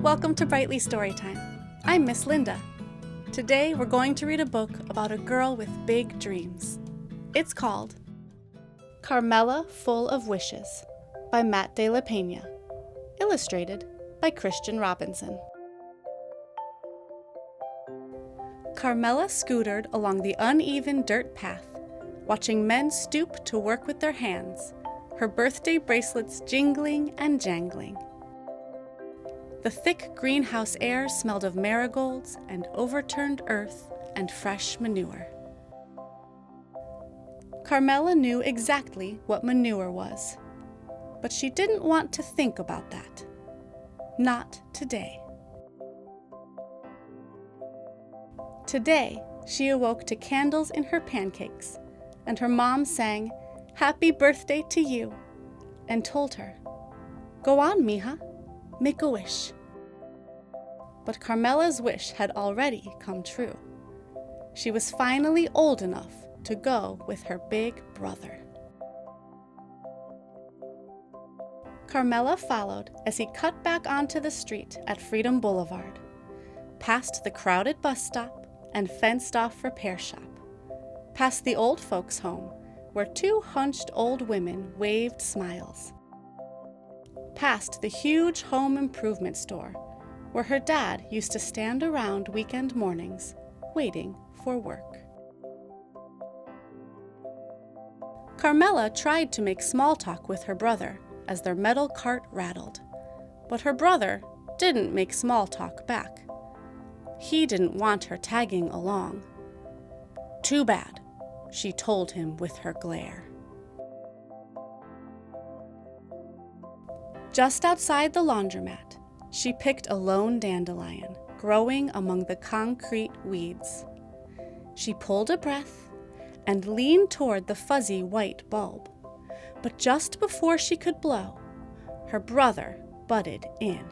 Welcome to Brightly Storytime. I'm Miss Linda. Today we're going to read a book about a girl with big dreams. It's called Carmela Full of Wishes by Matt de la Peña, illustrated by Christian Robinson. Carmela scootered along the uneven dirt path, watching men stoop to work with their hands, her birthday bracelets jingling and jangling. The thick greenhouse air smelled of marigolds and overturned earth and fresh manure. Carmela knew exactly what manure was, but she didn't want to think about that. Not today. Today, she awoke to candles in her pancakes, and her mom sang, "Happy birthday to you," and told her, "Go on, mija, make a wish." But Carmela's wish had already come true. She was finally old enough to go with her big brother. Carmela followed as he cut back onto the street at Freedom Boulevard, past the crowded bus stop and fenced-off repair shop, past the old folks' home where two hunched old women waved smiles, past the huge home improvement store where her dad used to stand around weekend mornings waiting for work. Carmela tried to make small talk with her brother as their metal cart rattled, but her brother didn't make small talk back. He didn't want her tagging along. "Too bad," she told him with her glare. Just outside the laundromat, she picked a lone dandelion growing among the concrete weeds. She pulled a breath and leaned toward the fuzzy white bulb, but just before she could blow, her brother butted in.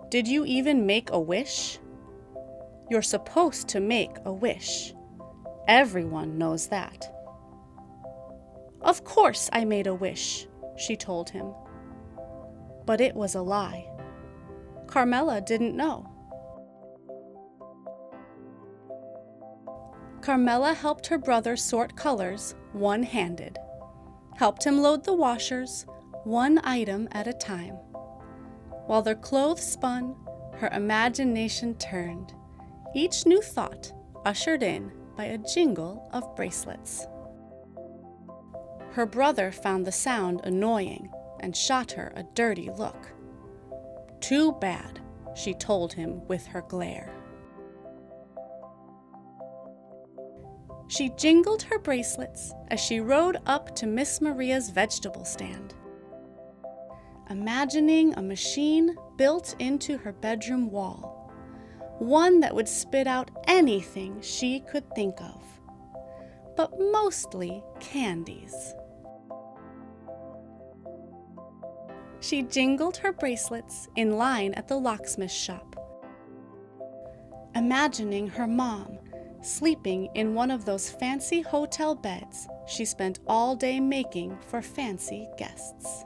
"Did you even make a wish? You're supposed to make a wish. Everyone knows that." "Of course I made a wish," she told him. But it was a lie. Carmela didn't know. Carmela helped her brother sort colors one-handed, helped him load the washers one item at a time. While their clothes spun, her imagination turned, each new thought ushered in by a jingle of bracelets. Her brother found the sound annoying and shot her a dirty look. "Too bad," she told him with her glare. She jingled her bracelets as she rode up to Miss Maria's vegetable stand, imagining a machine built into her bedroom wall, one that would spit out anything she could think of, but mostly candies. She jingled her bracelets in line at the locksmith shop, imagining her mom sleeping in one of those fancy hotel beds she spent all day making for fancy guests.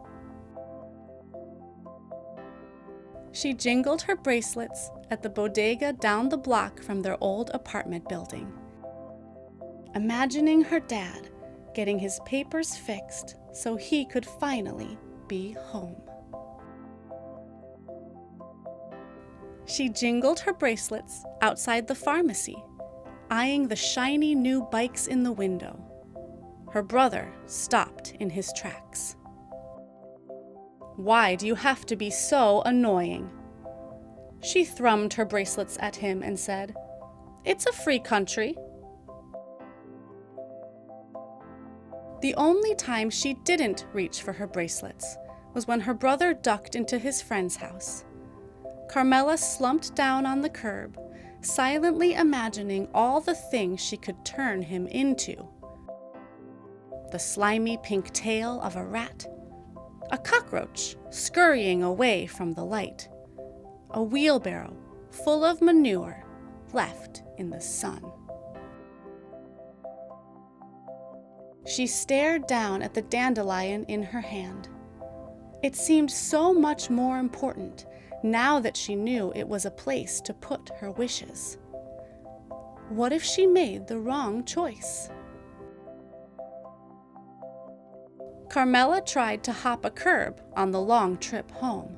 She jingled her bracelets at the bodega down the block from their old apartment building, imagining her dad getting his papers fixed so he could finally be home. She jingled her bracelets outside the pharmacy, eyeing the shiny new bikes in the window. Her brother stopped in his tracks. "Why do you have to be so annoying?" She thrummed her bracelets at him and said, "It's a free country." The only time she didn't reach for her bracelets was when her brother ducked into his friend's house. Carmela slumped down on the curb, silently imagining all the things she could turn him into. The slimy pink tail of a rat, a cockroach scurrying away from the light, a wheelbarrow full of manure left in the sun. She stared down at the dandelion in her hand, It seemed so much more important now that she knew it was a place to put her wishes. What if she made the wrong choice? Carmela tried to hop a curb on the long trip home,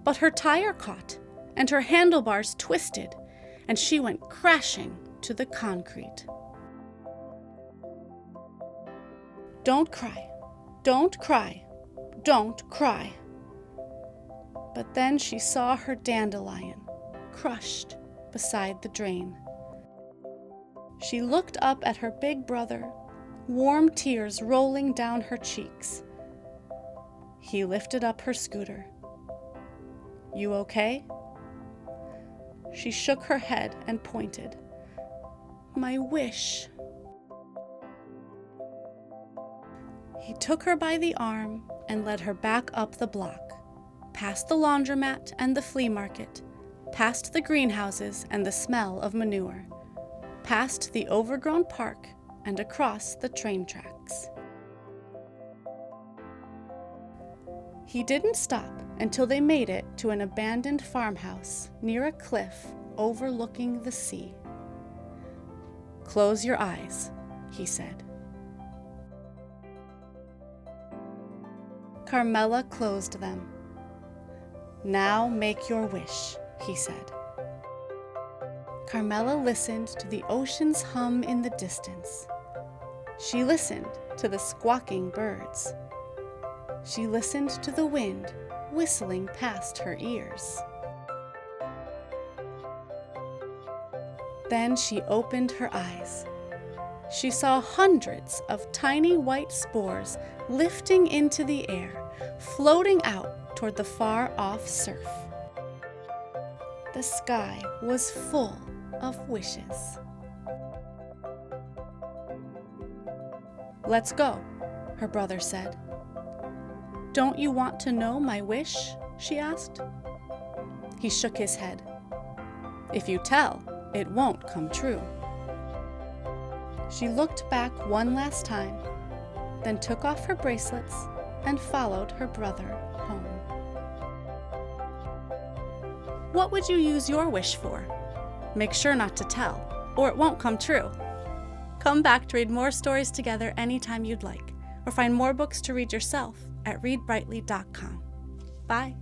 but her tire caught and her handlebars twisted, and she went crashing to the concrete. Don't cry, don't cry, don't cry. But then she saw her dandelion crushed beside the drain. She looked up at her big brother, warm tears rolling down her cheeks. He lifted up her scooter. You okay? She shook her head and pointed. My wish. He took her by the arm and led her back up the block, past the laundromat and the flea market, past the greenhouses and the smell of manure, past the overgrown park and across the train tracks. He didn't stop until they made it to an abandoned farmhouse near a cliff overlooking the sea. Close your eyes, he said. Carmela closed them. Now make your wish, he said. Carmela listened to the ocean's hum in the distance. She listened to the squawking birds. She listened to the wind whistling past her ears. Then she opened her eyes. She saw hundreds of tiny white spores lifting into the air, floating out toward the far-off surf. The sky was full of wishes. Let's go, her brother said. Don't you want to know my wish? She asked. He shook his head. If you tell, it won't come true. She looked back one last time, then took off her bracelets and followed her brother home. What would you use your wish for? Make sure not to tell, or it won't come true. Come back to read more stories together anytime you'd like, or find more books to read yourself at readbrightly.com. Bye.